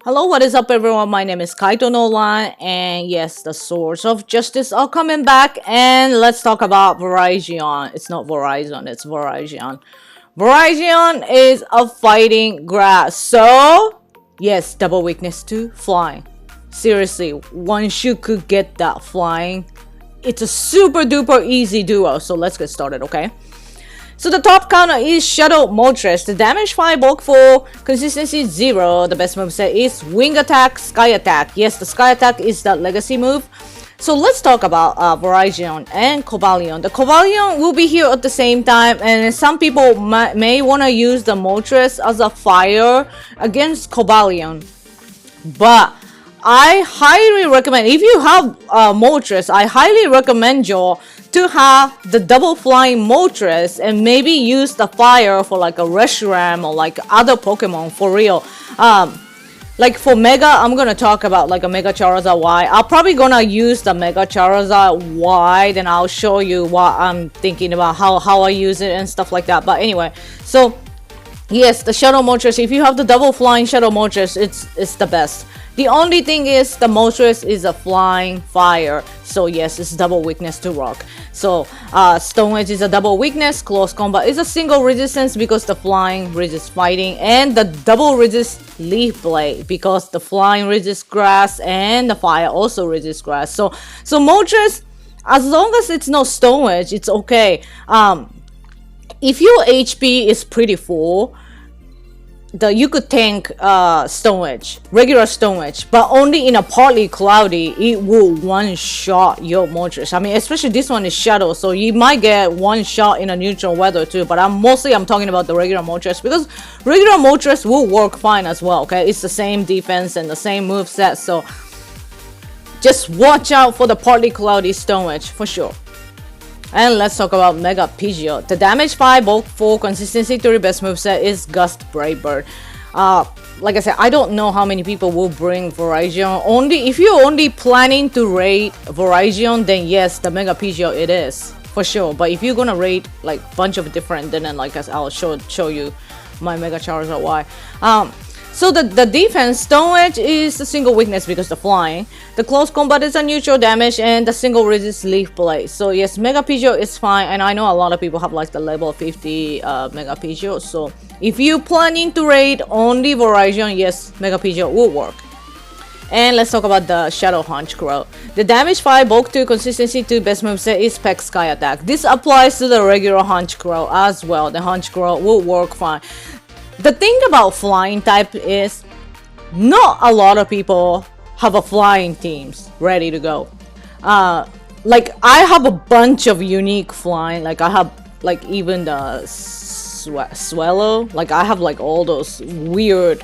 Hello, what is up everyone? My name is KaitoNolan, and yes, the Swords of Justice are coming back, and let's talk about Virizion. It's not Verizon, it's Virizion. Virizion is a fighting grass, so yes, double weakness to flying. Seriously, once you could get that flying, it's a super duper easy duo, so let's get started, okay? So the top counter is Shadow Moltres. The damage 5, bulk 4, consistency 0. The best moveset is Wing Attack, Sky Attack. Yes, the Sky Attack is that legacy move. So let's talk about Virizion and Cobalion. The Cobalion will be here at the same time, and some people may want to use the Moltres as a fire against Cobalion. But I highly recommend, if you have Moltres, I highly recommend you to have the double flying Moltres and maybe use the fire for like a Reshiram or like other Pokemon for real. Like for Mega, I'm gonna talk about like a Mega Charizard Y. I'm probably gonna use the Mega Charizard Y, then I'll show you what I'm thinking about, how I use it and stuff like that. But anyway, so yes, the Shadow Moltres, if you have the double flying Shadow Moltres, it's the best. The only thing is the Moltres is a flying fire, so yes, it's double weakness to rock. So Stone Edge is a double weakness, close combat is a single resistance because the flying resists fighting, and the double resist Leaf Blade because the flying resists grass and the fire also resists grass. So Moltres, as long as it's not Stone Edge, it's okay. If your HP is pretty full, you could tank Stone Edge, regular Stone Edge, but only in a partly cloudy, it will one-shot your Moltres. I mean, especially this one is Shadow, so you might get one shot in a neutral weather too, but I'm talking about the regular Moltres, because regular Moltres will work fine as well, okay? It's the same defense and the same moveset, so just watch out for the partly cloudy Stone Edge, for sure. And let's talk about Mega Pidgeot. The damage 5, bulk 4, consistency 3, best moveset is Gust Brave Bird. Like I said, I don't know how many people will bring Virizion. If you're only planning to raid Virizion, then yes, the Mega Pidgeot it is, for sure. But if you're gonna raid like bunch of different, then like I'll show you my Mega Charizard Y. So the defense, Stone Edge is a single weakness because the flying. The close combat is a neutral damage, and the single resist Leaf Blade. So yes, Mega Pidgeot is fine, and I know a lot of people have like the level 50 Mega Pidgeot. So if you're planning to raid only Virizion, yes, Mega Pidgeot will work. And let's talk about the Shadow Hunchcrow. The damage 5, bulk 2, consistency 2, best moveset is Peck Sky Attack. This applies to the regular Hunchcrow as well. The Hunchcrow will work fine. The thing about flying type is not a lot of people have a flying teams ready to go. Like I have a bunch of unique flying, like I have like even the Swallow, like I have like all those weird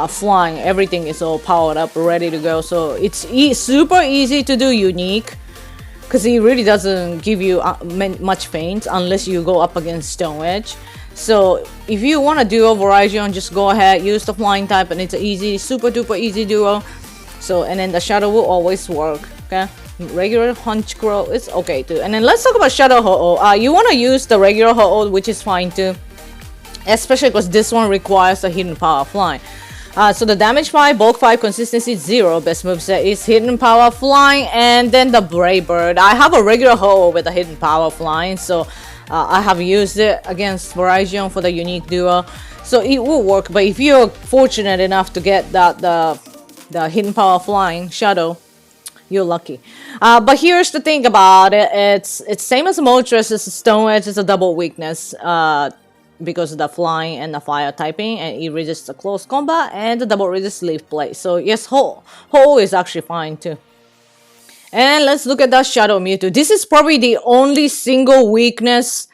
flying, everything is all powered up, ready to go. So it's super easy to do unique, because it really doesn't give you much pain unless you go up against Stone Edge. So if you want to duo Virizion, just go ahead, use the flying type, and it's an easy, super duper easy duo. So, and then the Shadow will always work, okay? Regular Hunchcrow is okay too. And then let's talk about Shadow Ho-Oh. You want to use the regular Ho-Oh, which is fine too, especially because this one requires a hidden power flying. So the damage 5, bulk 5, consistency 0, best moveset is hidden power flying, and then the Brave Bird. I have a regular Ho-Oh with a hidden power flying, so I have used it against Virizion for the unique duo, so it will work. But if you're fortunate enough to get that the hidden power flying Shadow, you're lucky. But here's the thing about it: it's same as Moltres. It's a Stone Edge. It's a double weakness because of the flying and the fire typing, and it resists the close combat, and the double resist Leaf Blade. So yes, Ho is actually fine too. And let's look at that Shadow Mewtwo. This is probably the only single weakness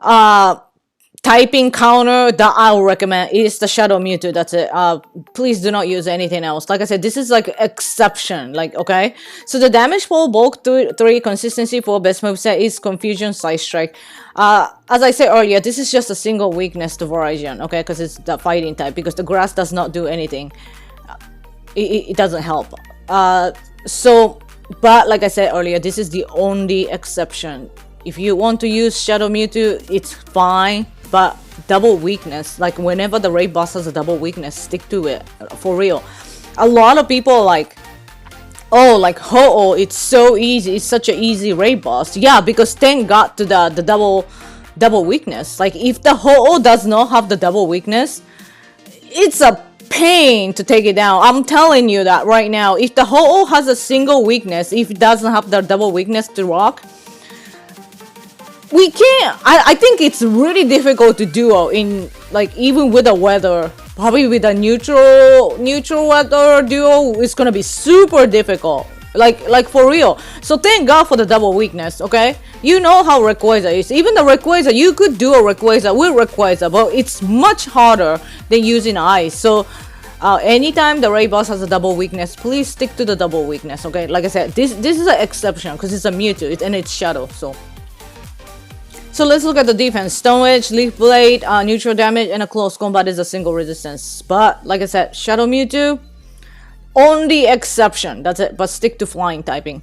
typing counter that I'll recommend is the Shadow Mewtwo. That's it. Please do not use anything else. Like I said, this is like exception, like, okay? So the damage 4, bulk 3, consistency 4, best moveset is Confusion Side Strike. As I said earlier, this is just a single weakness to Virizion, okay? Because it's the fighting type, because the grass does not do anything. It doesn't help. But like I said earlier, this is the only exception. If you want to use Shadow Mewtwo, it's fine. but double weakness. Like whenever the raid boss has a double weakness, stick to it, for real. A lot of people are like, oh, like Ho-Oh, it's so easy, it's such an easy raid boss. Yeah, because thank God to the double weakness. Like if the Ho-Oh does not have the double weakness, it's a pain to take it down. I'm telling you that right now. If the Ho-Oh has a single weakness, if it doesn't have the double weakness to rock, we can't. I think it's really difficult to duo in, like, even with the weather. Probably with a neutral weather duo, it's gonna be super difficult. Like for real. So thank God for the double weakness, okay? You know how Rayquaza is. Even the Rayquaza, you could do a Rayquaza with Rayquaza, but it's much harder than using ice. So anytime the raid boss has a double weakness, please stick to the double weakness, okay? Like I said, this is an exception because it's a Mewtwo and it's Shadow. So let's look at the defense. Stone Edge, Leaf Blade, neutral damage, and a close combat is a single resistance. But like I said, Shadow Mewtwo, only exception. That's it. But stick to flying typing.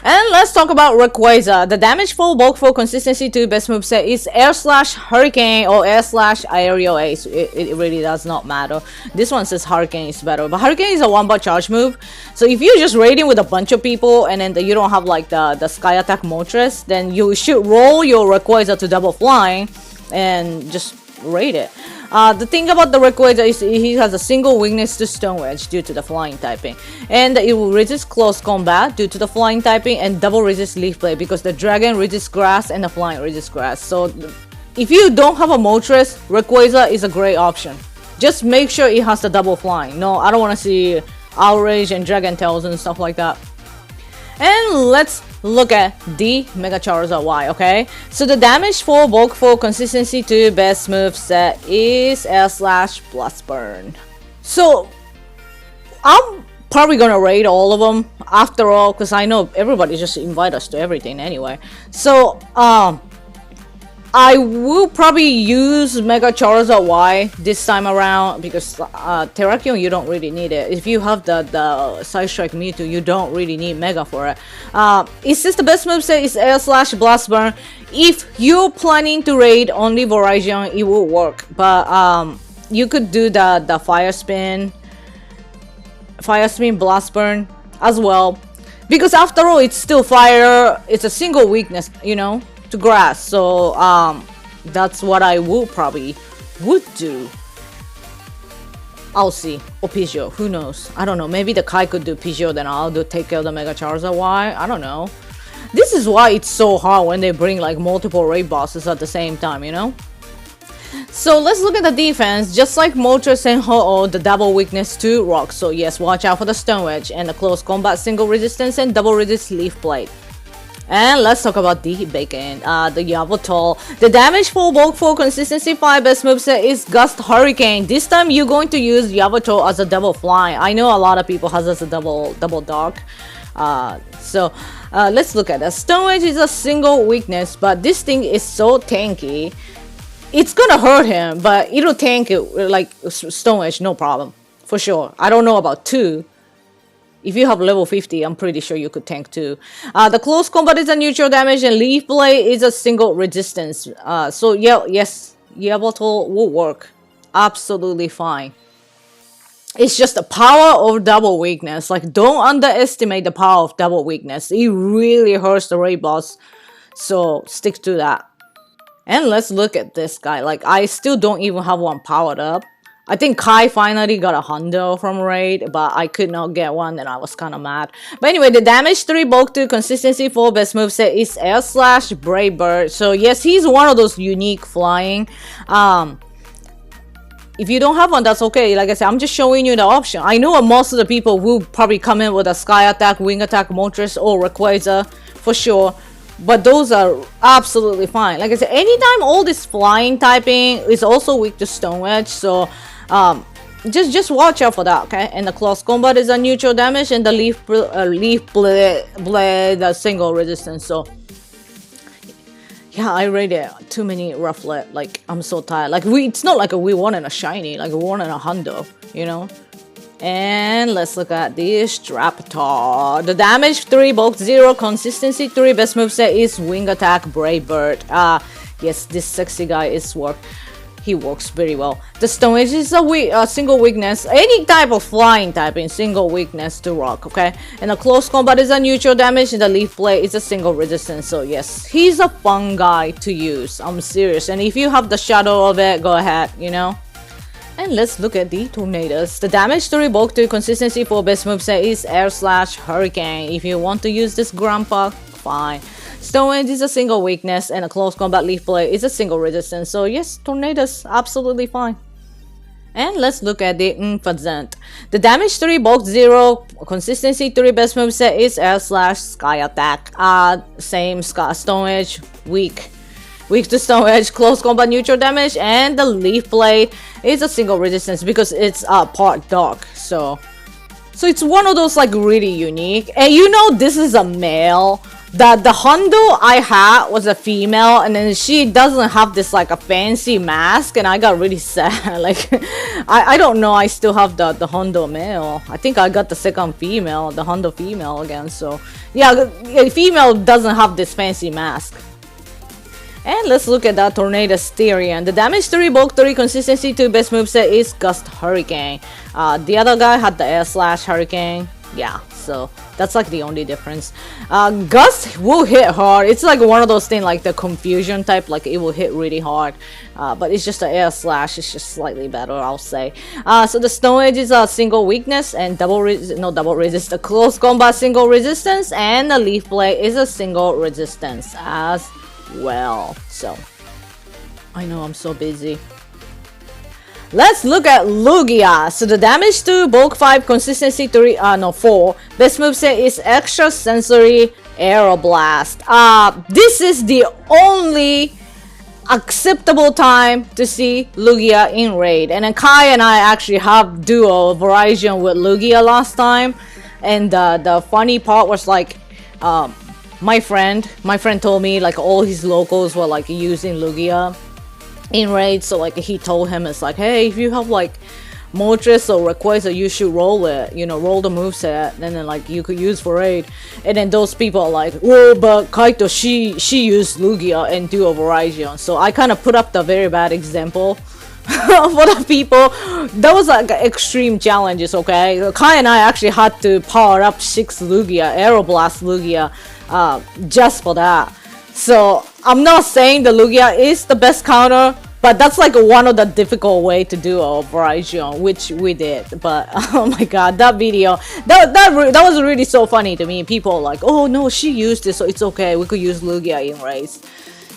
And let's talk about Rayquaza. The damage full, bulk full, consistency 2 best moveset is Air Slash Hurricane or Air Slash Aerial Ace. It really does not matter. This one says Hurricane is better, but Hurricane is a 1-bar charge move. So if you're just raiding with a bunch of people and then you don't have like the Sky Attack Moltres, then you should roll your Rayquaza to double flying and just raid it. The thing about the Rayquaza is he has a single weakness to Stone Edge due to the flying typing, and it will resist close combat due to the flying typing, and double resist Leaf Blade because the dragon resists grass and the flying resists grass. So if you don't have a Moltres, Rayquaza is a great option. Just make sure it has the double flying. No, I don't want to see Outrage and Dragon Tails and stuff like that. And let's look at the Mega Charizard Y, okay? So the damage for bulk full, consistency 2 best move set is Air Slash Blast Burn. So I'm probably gonna raid all of them after all, because I know everybody just invite us to everything anyway. So I will probably use Mega Charizard Y this time around because Terrakion, you don't really need it. If you have the Side Strike Mewtwo, you don't really need Mega for it. It's just the best moveset is Air Slash Blast Burn. If you're planning to raid only Virizion, it will work. But you could do the Fire Spin Blast Burn as well. Because after all, it's still fire. It's a single weakness, you know, to grass. So that's what I would do. I'll see. Or Pidgeot, who knows? I don't know. Maybe the Kai could do Pidgeot, then I'll take care of the Mega Charizard Y. I don't know. This is why it's so hard when they bring like multiple raid bosses at the same time, you know? So let's look at the defense. Just like Moltres and Ho-Oh, the double weakness to rock. So yes, watch out for the Stone Edge and the close combat single resistance and double resist Leaf Blade. And let's talk about the bacon, the Yveltal. The damage full, bulk full, consistency 5 best moveset is Gust Hurricane. This time you're going to use Yveltal as a double fly. I know a lot of people has as a double dark. So let's look at that. Stone Edge is a single weakness, but this thing is so tanky. It's gonna hurt him, but it'll tank it like Stone Edge, no problem. For sure. I don't know about 2. If you have level 50, I'm pretty sure you could tank 2. The close combat is a neutral damage and Leaf Blade is a single resistance. So yeah, yes, Yveltal will work. Absolutely fine. It's just the power of double weakness. Like, don't underestimate the power of double weakness. It really hurts the raid boss. So stick to that. And let's look at this guy. Like, I still don't even have one powered up. I think Kai finally got a hundo from raid, but I could not get one and I was kind of mad. But anyway, the damage 3, bulk 2, consistency 4 best moveset is Air Slash Brave Bird. So yes, he's one of those unique flying. If you don't have one, that's okay. Like I said, I'm just showing you the option. I know most of the people will probably come in with a Sky Attack, Wing Attack, Moltres, or Rayquaza for sure. But those are absolutely fine. Like I said, anytime all this flying typing is also weak to Stone Edge, so just watch out for that, okay? And the close combat is a neutral damage, and the Leaf Blade a single resistance. So yeah, I rated too many Rufflet. Like, I'm so tired. Like, it's not like we wanted a shiny, like we wanted a hundo, you know? And let's look at the Staraptor. The damage 3, bulk 0, consistency 3, best moveset is Wing Attack, Brave Bird. Yes, this sexy guy is he works very well. The Stone Edge is a single weakness. Any type of flying type in single weakness to rock, okay? And the close combat is a neutral damage, and the Leaf Blade is a single resistance. So yes, he's a fun guy to use. I'm serious. And if you have the shadow of it, go ahead, you know? And let's look at the Tornadus. The damage to revoke to consistency for best moveset is Air Slash Hurricane. If you want to use this grandpa, fine. Stone Edge is a single weakness, and a close combat Leaf Blade is a single resistance. So yes, Tornadus, absolutely fine. And let's look at the Infazant. The damage to revoke 0, consistency to the best moveset is Air Slash Sky Attack. Same Stone Edge, weak. Weak to Stone Edge, close combat neutral damage, and the Leaf Blade is a single resistance because it's part dark. So it's one of those like really unique. And you know this is a male. The Hondo I had was a female, and then she doesn't have this like a fancy mask, and I got really sad. Like I don't know, I still have the Hondo male. I think I got the second female, the Hondo female again. So yeah, the female doesn't have this fancy mask. And let's look at that Tornadus Styrian. The damage to revoke 3, consistency to best moveset is Gust Hurricane. The other guy had the Air Slash Hurricane. Yeah, so that's like the only difference. Gust will hit hard. It's like one of those things like the confusion type, like it will hit really hard. But it's just the Air Slash, it's just slightly better, I'll say. So the Stone Edge is a single weakness and the close combat single resistance, and the Leaf Blade is a single resistance as well. So I know I'm so busy. Let's look at Lugia. So the damage to bulk 5, consistency 4. Best moveset is Extra Sensory Aeroblast. This is the only acceptable time to see Lugia in raid. And then Kai and I actually have duo Virizion with Lugia last time. And the funny part was like my friend told me like all his locals were like using Lugia in raid, so like he told him, it's like, hey, if you have like Moltres or Rayquaza, you should roll it, you know, roll the moveset, and then like you could use for raid. And then those people are like, whoa, but Kaito, she used Lugia and duo Virizion. So I kind of put up the very bad example for the people. That was like extreme challenges, okay? Kai and I actually had to power up 6 Lugia, Aeroblast Lugia, just for that. So I'm not saying the Lugia is the best counter, but that's like one of the difficult way to do a Virizion, which we did. But oh my god, that video, that was really so funny to me. People are like, oh no, she used it, so it's okay, we could use Lugia in race.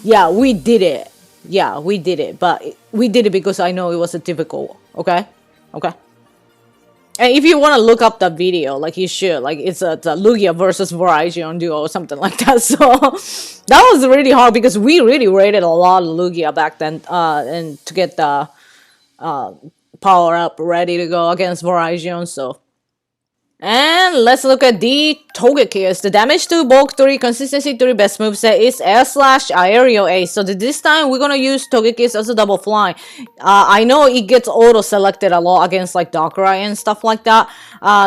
Yeah, we did it. Yeah, we did it, but we did it because I know it was a difficult, okay? Okay. And if you want to look up the video, like you should, like it's a Lugia versus Virizion duo or something like that. So that was really hard because we really rated a lot of Lugia back then, and to get the power up ready to go against Virizion. So, and let's look at the Togekiss. The damage to bulk 3, consistency 3, best moveset is Air Slash Aerial Ace. So this time we're gonna use Togekiss as a double fly. I know it gets auto selected a lot against like Darkrai and stuff like that.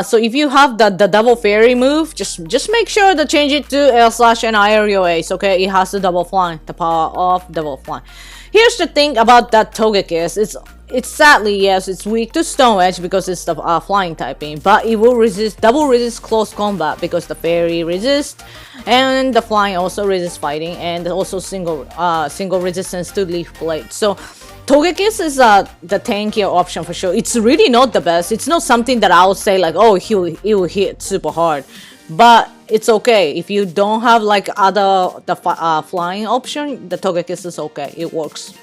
So if you have the double fairy move, just make sure to change it to Air Slash and Aerial Ace. Okay, it has the double fly, the power of double fly. Here's the thing about that Togekiss. It's sadly, yes, it's weak to Stone Edge because it's the flying typing, but it will double resist close combat because the fairy resist, and the flying also resist fighting, and also single resistance to Leaf Blade. So Togekiss is the tankier option for sure. It's really not the best. It's not something that I would say like, oh, it will hit super hard, but it's okay if you don't have like the flying option. The Togekiss is okay. It works.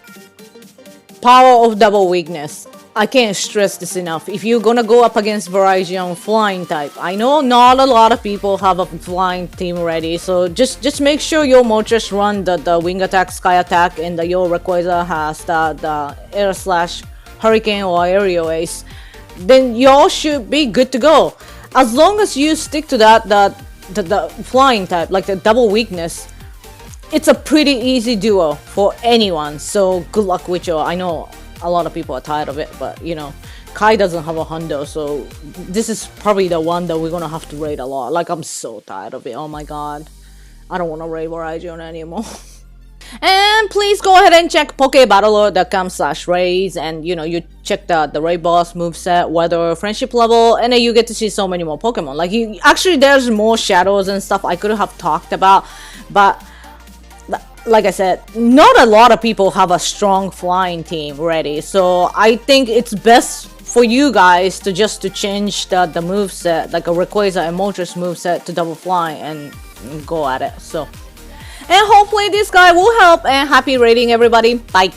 Power of double weakness. I can't stress this enough. If you're gonna go up against Virizion flying type, I know not a lot of people have a flying team ready, so just make sure your Moltres run the wing attack, sky attack, and your Rayquaza has the Air Slash, Hurricane, or Aerial Ace. Then y'all should be good to go. As long as you stick to that the flying type, like the double weakness, it's a pretty easy duo for anyone. So good luck with you. I know a lot of people are tired of it, but you know, Kai doesn't have a Hundo, so this is probably the one that we're gonna have to raid a lot. Like, I'm so tired of it. Oh my god, I don't want to raid Virizion anymore. And please go ahead and check Pokebattler.com/raids, and you check the raid boss moveset, weather, friendship level, and then you get to see so many more Pokemon. Like, actually there's more shadows and stuff I could have talked about, but like I said, not a lot of people have a strong flying team ready, so I think it's best for you guys to change the moveset, like a Rayquaza and Moltres moveset, to double fly and go at it. So, and hopefully this guy will help, and happy raiding everybody. Bye.